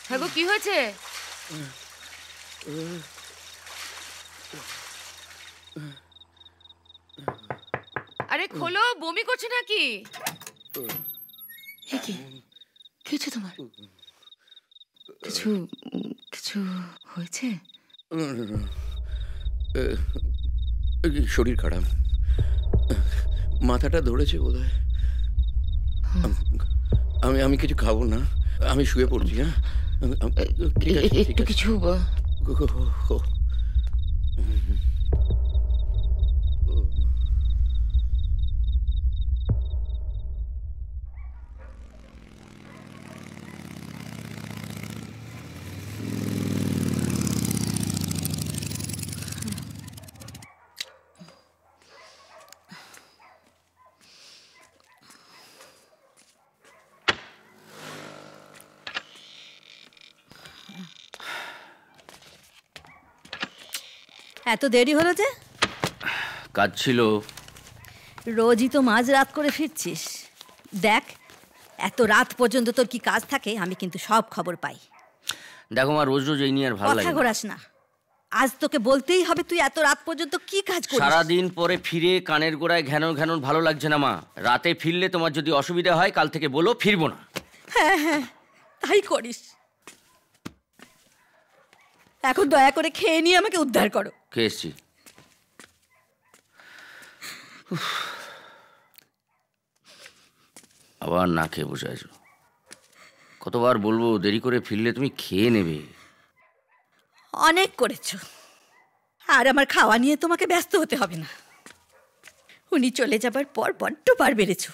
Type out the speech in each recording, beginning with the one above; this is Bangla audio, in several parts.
হ্যাঁ গো, কি হয়েছে? আরে খোলো, বমি করছে নাকি? কিছু তোমার কিছু কিছু হয়েছে? শরীর খারাপ, মাথাটা ধরেছে বোধহয়। আমি কিছু খাবো না, আমি শুয়ে পড়ছি। হ্যাঁ, একটু কিছু এত দেরি হলো যে? কাজ ছিল। রোজই তো মাঝ রাত করে ফিরছিস। দেখ, এত রাত পর্যন্ত তোর কি কাজ থাকে আমি কিন্তু সব খবর পাই। দেখো মা, রোজ রোজ এই নিয়ে আর ভালো লাগে না। কথা ঘোরাস না, আজ তোকে বলতেই হবে তুই এত রাত পর্যন্ত কি কাজ করিস। সারাদিন পরে ফিরে কানের গোড়ায় ঘ্যানর ঘ্যানর ভালো লাগছে না মা। রাতে ফিরলে তোমার যদি অসুবিধা হয় কাল থেকে বলো, ফিরবো না। হ্যাঁ হ্যাঁ, তাই করিস। এখন দয়া করে খেয়ে নিয়ে আমাকে উদ্ধার করো। খেয়েছি। আবার না খেয়ে বসে আছো। কতবার বলবো দেরি করে ফিরলে তুমি খেয়ে নেবে। অনেক করেছো, আর আমার খাওয়া নিয়ে তোমাকে ব্যস্ত হতে হবে না। উনি চলে যাবার পর বড্ড বার বেড়েছো।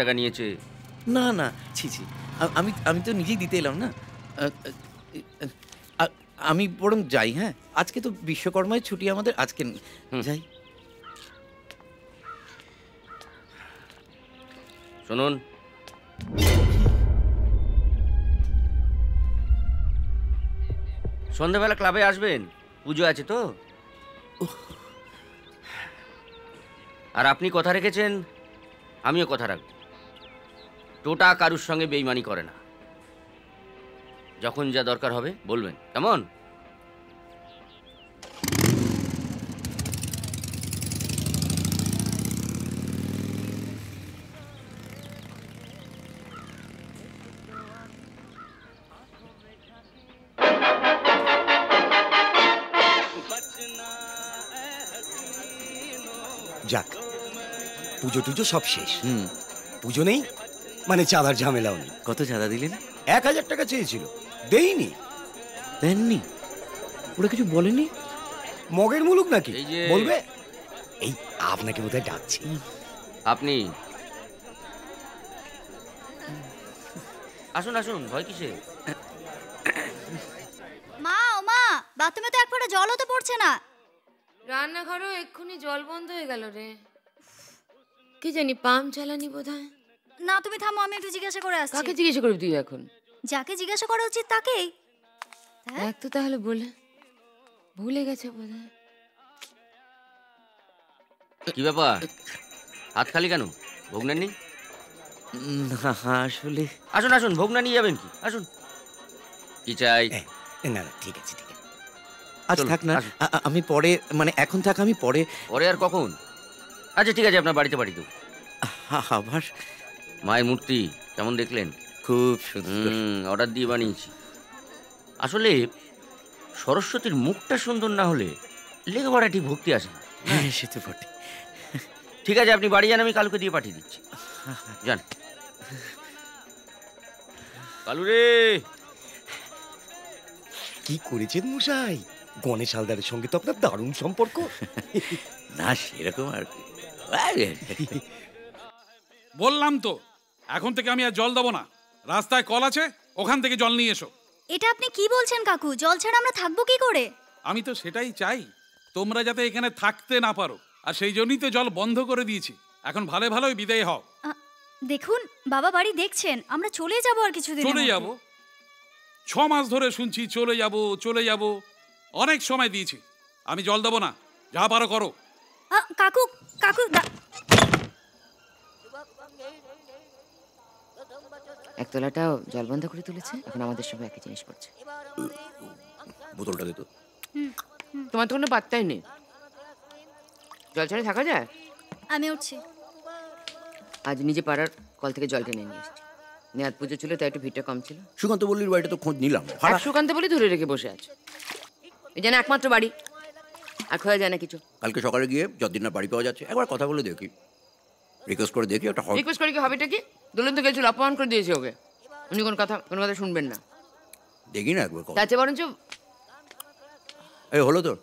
টাকা নিয়েছে? না না, ছি ছি, আমি তো নিজেই দিতে এলাম না। আমি বরং যাই। হ্যাঁ, আজকে তো বিশ্বকর্মায় ছুটি আমাদের, আজকে যাই। শুনুন, সন্ধ্যাবেলা ক্লাবে আসবেন, পুজো আছে তো। আর আপনি কথা রেখেছেন, আমিও কথা রাখব। টোটা কারুর সঙ্গে বেইমানি করে না। যখন যা দরকার হবে বলবেন, কেমন? যাক, পুজো টুজো সব শেষ। পুজো নেই মানে চাঁদার ঝামেলাও নেই। কত চাঁদা দিলেন? 1000 টাকা চেয়েছিল, দেইনি। দেননি? ওরা কিছু বলেনি? মগের মুলুক নাকি এই যে বলবে? এই আপনাকে বোধহয় ডাকছি। আপনি আসুন আসুন, ভয় কিসে? মা, ও মা, বাথরুমে তো এক ফোঁটা জলও তো পড়ছে না। রান্নাঘরও এক্ষুনি জল বন্ধ হয়ে গেল রে। কি জানি, পাম্প চালানি বোধহয়। না তুমি থামো, আমি একটু জিজ্ঞাসা করে আসছি। কাকে জিজ্ঞাসা করবি তুই এখন? যাকে জিজ্ঞাসা করা উচিত তাকেই। দেখ তো তাহলে, বলে ভুলে গেছে বোধহয়। কি ব্যাপার, হাত খালি কেন? ভোগ নেননি? না আসলে। আসুন আসুন, ভোগ না নিয়ে যাবেন কি? আসুন। কি চাই? না না ঠিক আছে ঠিক আছে। আজ চলুন, থাক না, আসুন। আমি পরে, মানে এখন থাক, আমি পরে। পরে আর কখন? আচ্ছা ঠিক আছে, আপনার বাড়িতে পাঠিয়ে দেবো। আবার মায়ের মূর্তি কেমন দেখলেন? খুব সুন্দর। অর্ডার দিয়ে বানিয়েছি। আসলে সরস্বতীর মুখটা সুন্দর না হলে লেখাপড়া ঠিক ভক্তি আসে না। হ্যাঁ, সে তো বটে। ঠিক আছে, আপনি বাড়ি যান, আমি কালুকে দিয়ে পাঠিয়ে দিচ্ছি। যান। কালু রে, কি করেছেন মশাই? গণেশ হালদারের সঙ্গে তো আপনার দারুণ সম্পর্ক। না সেরকম আর কি। বললাম তো এখন থেকে আমি আর জল দেবো না। রাস্তায় কল আছে, ওখান থেকে জল নিয়ে এসো। এটা আপনি কি বলছেন কাকু? জল ছাড়া আমরা থাকবো কি করে? আমি তো সেটাই চাই, তোমরা যাতে এখানে থাকতে না পারো, আর সেই জন্যই তো জল বন্ধ করে দিয়েছি। এখন ভালো ভালোই বিদায় হও। দেখুন বাবা, বাড়ি দেখছেন, আমরা চলে যাব আর কিছুদিন। চলে যাব? 6 মাস ধরে শুনছি চলে যাব চলে যাব, অনেক সময় দিয়েছি। আমি জল দেবো না, যা পারো করো। কাকু কাকু একতলাটাও জল বন্ধ করে তুলেছে, এখন আমাদের সবাই একই জিনিস করছে। বোতলটা দে তো। তোমার তো কোনো পাত্তাই নেই। জল ছাড়া থাকা যায়? আমি উঠছি। আজ নিজে পাড়ার কল থেকে জল টেনে নিয়ে এসেছি। নেহাত পুজো ছিল তাই একটু ভিড়টা কম ছিল। সুকান্ত বল্লির বাড়িটা তো খোঁজ নিলাম। এক সুকান্ত বলে ধরে রেখে বসে আছে। এই যেন একমাত্র বাড়ি, আর খোয়া যায় না কিছু। কালকে সকালে গিয়ে যতদিন না বাড়ি পাওয়া যাচ্ছে একবার কথা বলে দেখি, রিকোয়েস্ট করে দেখি একটা। রিকোয়েস্ট করে কি হবেটা কি? দুলন তো গেছিল, অপমান করে দিয়েছে ওকে। উনি কোনো কথা শুনবেন না। দেখি না একবার। তার চেয়ে বরঞ্চ এই হলো তোর